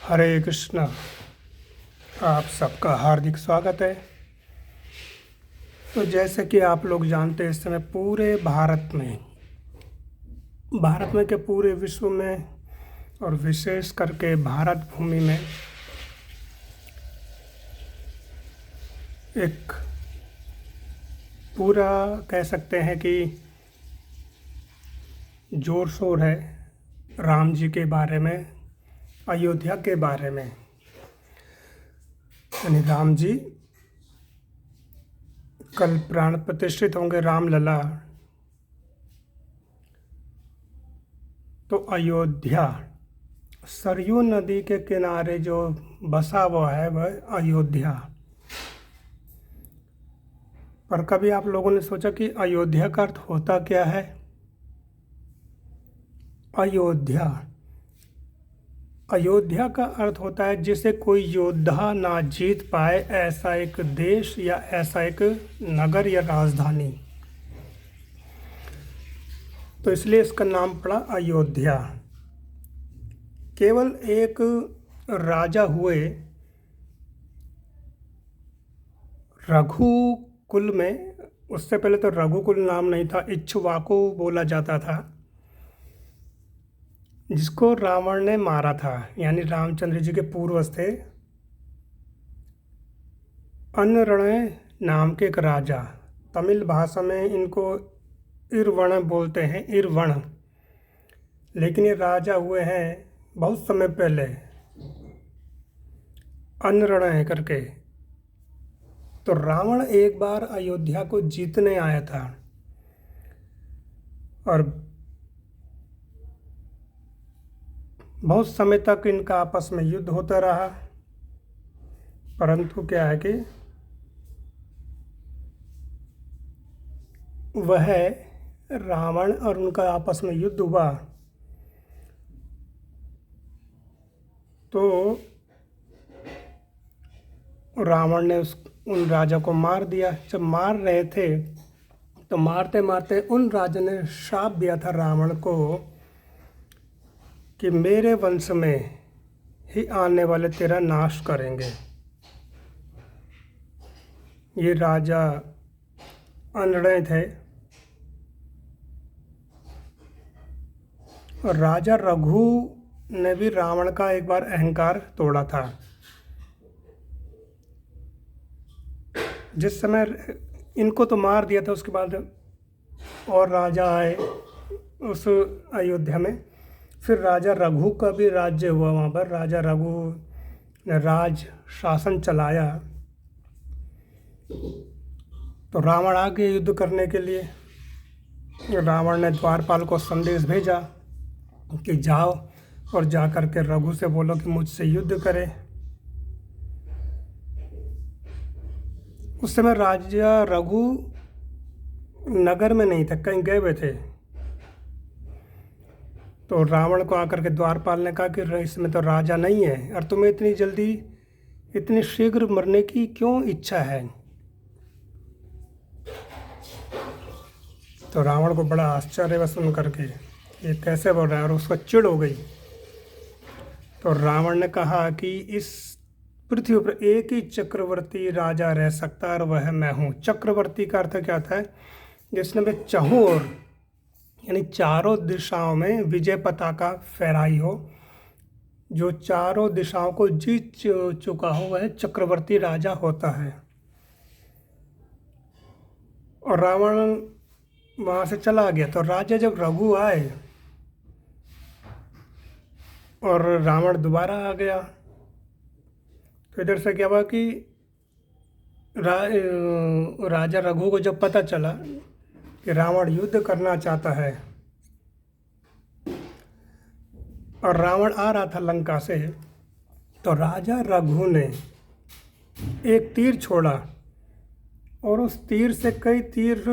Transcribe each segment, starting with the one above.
हरे कृष्णा। आप सबका हार्दिक स्वागत है। तो जैसे कि आप लोग जानते हैं, इस समय पूरे भारत में के पूरे विश्व में और विशेष करके भारत भूमि में एक पूरा कह सकते हैं कि जोर शोर है राम जी के बारे में, अयोध्या के बारे में। यानी राम जी कल प्राण प्रतिष्ठित होंगे, रामलला। तो अयोध्या सरयू नदी के किनारे जो बसा हुआ है वह अयोध्या। पर कभी आप लोगों ने सोचा कि अयोध्या का अर्थ होता क्या है? अयोध्या का अर्थ होता है जिसे कोई योद्धा ना जीत पाए, ऐसा एक देश या ऐसा एक नगर या राजधानी। तो इसलिए इसका नाम पड़ा अयोध्या। केवल एक राजा हुए रघुकुल में। उससे पहले तो रघुकुल नाम नहीं था, इक्ष्वाकु बोला जाता था, जिसको रावण ने मारा था। यानी रामचंद्र जी के पूर्वज थे अनरण नाम के एक राजा। तमिल भाषा में इनको इरवण बोलते हैं, इरवण। लेकिन ये राजा हुए हैं बहुत समय पहले, अनरण करके। तो रावण एक बार अयोध्या को जीतने आया था और बहुत समय तक इनका आपस में युद्ध होता रहा। परंतु क्या है कि वह रावण और उनका आपस में युद्ध हुआ तो रावण ने उन राजा को मार दिया। जब मार रहे थे तो मारते मारते उन राजा ने शाप दिया था रावण को कि मेरे वंश में ही आने वाले तेरा नाश करेंगे। ये राजा अनड़े थे और राजा रघु ने भी रावण का एक बार अहंकार तोड़ा था। जिस समय इनको तो मार दिया था, उसके बाद और राजा आए उस अयोध्या में। फिर राजा रघु का भी राज्य हुआ वहाँ पर। राजा रघु ने राज शासन चलाया। तो रावण आ गया युद्ध करने के लिए। रावण ने द्वारपाल को संदेश भेजा कि जाओ और जा कर के रघु से बोलो कि मुझसे युद्ध करे। उस समय राजा रघु नगर में नहीं थे, कहीं गए हुए थे। तो रावण को आकर के द्वारपाल ने कहा कि इसमें तो राजा नहीं है और तुम्हें इतनी जल्दी इतनी शीघ्र मरने की क्यों इच्छा है? तो रावण को बड़ा आश्चर्य हुआ सुन करके, ये कैसे बोल रहा है, और उसको चिढ़ हो गई। तो रावण ने कहा कि इस पृथ्वी पर एक ही चक्रवर्ती राजा रह सकता है और वह मैं हूँ। चक्रवर्ती का अर्थ क्या था? जिसने मैं चाहूँ और यानी चारों दिशाओं में विजय पताका फहराई हो, जो चारों दिशाओं को जीत चुका हो, वह चक्रवर्ती राजा होता है। और रावण वहाँ से चला गया। तो राजा जब रघु आए और रावण दोबारा आ गया, तो इधर से क्या हुआ कि राजा रघु को जब पता चला कि रावण युद्ध करना चाहता है और रावण आ रहा था लंका से, तो राजा रघु ने एक तीर छोड़ा और उस तीर से कई तीर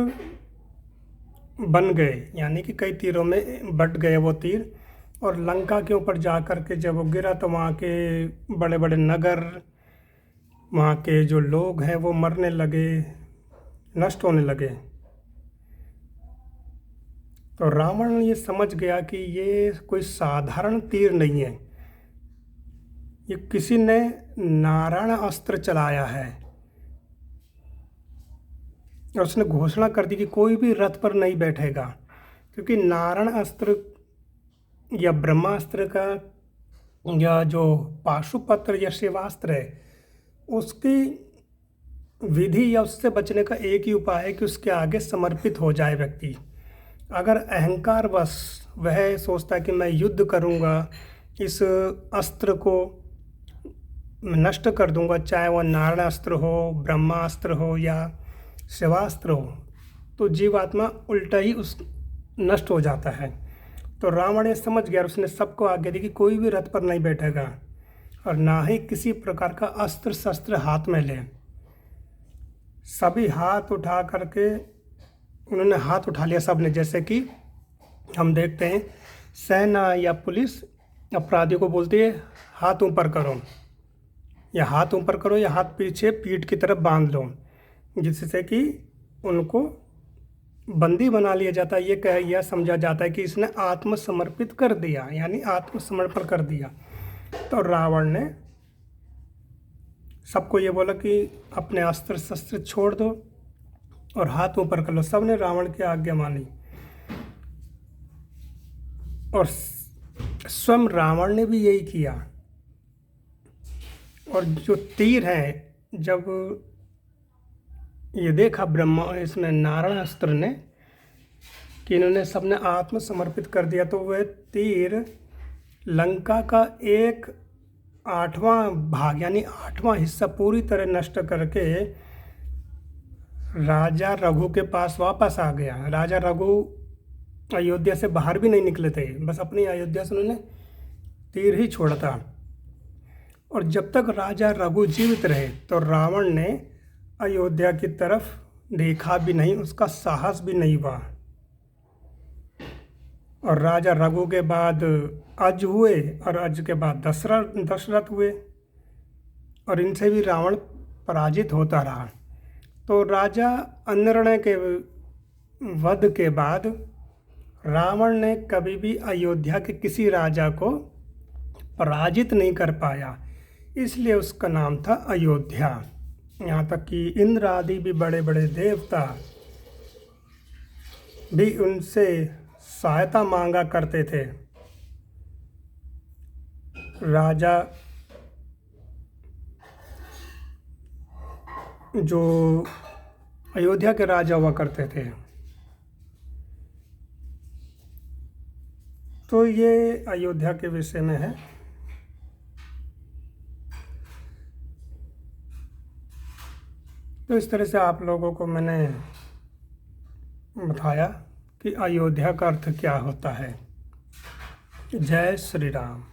बन गए। यानी कि कई तीरों में बट गए वो तीर। और लंका के ऊपर जा कर के जब वो गिरा तो वहाँ के बड़े बड़े नगर, वहाँ के जो लोग हैं वो मरने लगे, नष्ट होने लगे। तो रावण ये समझ गया कि ये कोई साधारण तीर नहीं है, ये किसी ने नारायण अस्त्र चलाया है और उसने घोषणा कर दी कि कोई भी रथ पर नहीं बैठेगा, क्योंकि नारायण अस्त्र या ब्रह्मास्त्र का या जो पाशुपत्र या शिवास्त्र है उसकी विधि या उससे बचने का एक ही उपाय है कि उसके आगे समर्पित हो जाए व्यक्ति। अगर अहंकार बस वह सोचता है कि मैं युद्ध करूंगा, इस अस्त्र को नष्ट कर दूंगा, चाहे वह नारायण अस्त्र हो, ब्रह्मास्त्र हो या शिवास्त्र हो, तो जीवात्मा उल्टा ही उस नष्ट हो जाता है। तो रावण ये समझ गया, उसने सबको आज्ञा दी कि कोई भी रथ पर नहीं बैठेगा और ना ही किसी प्रकार का अस्त्र शस्त्र हाथ में ले। सभी हाथ उठा करके उन्होंने हाथ उठा लिया सबने, जैसे कि हम देखते हैं सेना या पुलिस अपराधी को बोलती है हाथ ऊपर करो, या हाथ ऊपर करो या हाथ पीछे पीठ की तरफ बांध लो, जिससे कि उनको बंदी बना लिया जाता है। यह समझा जाता है कि इसने आत्मसमर्पित कर दिया, यानी आत्मसमर्पण कर दिया। तो रावण ने सबको ये बोला कि अपने अस्त्र शस्त्र छोड़ दो और हाथ ऊपर कर लो। सब ने रावण की आज्ञा मानी और स्वयं रावण ने भी यही किया। और जो तीर है, जब ये देखा ब्रह्मा इसमें नारायण अस्त्र ने कि इन्होंने सबने आत्मसमर्पित कर दिया, तो वह तीर लंका का 1/8 भाग यानी 8वां हिस्सा पूरी तरह नष्ट करके राजा रघु के पास वापस आ गया। राजा रघु अयोध्या से बाहर भी नहीं निकले थे, बस अपनी अयोध्या से उन्होंने तीर ही छोड़ा था। और जब तक राजा रघु जीवित रहे तो रावण ने अयोध्या की तरफ देखा भी नहीं, उसका साहस भी नहीं हुआ। और राजा रघु के बाद अज हुए और अज के बाद दशरथ हुए और इनसे भी रावण पराजित होता रहा। तो राजा अन्यर्ण के वध के बाद रावण ने कभी भी अयोध्या के किसी राजा को पराजित नहीं कर पाया, इसलिए उसका नाम था अयोध्या। यहाँ तक कि इंद्र आदि भी बड़े बड़े देवता भी उनसे सहायता मांगा करते थे। राजा जो अयोध्या के राजा हुआ करते थे। तो ये अयोध्या के विषय में है। तो इस तरह से आप लोगों को मैंने बताया कि अयोध्या का अर्थ क्या होता है। जय श्री राम।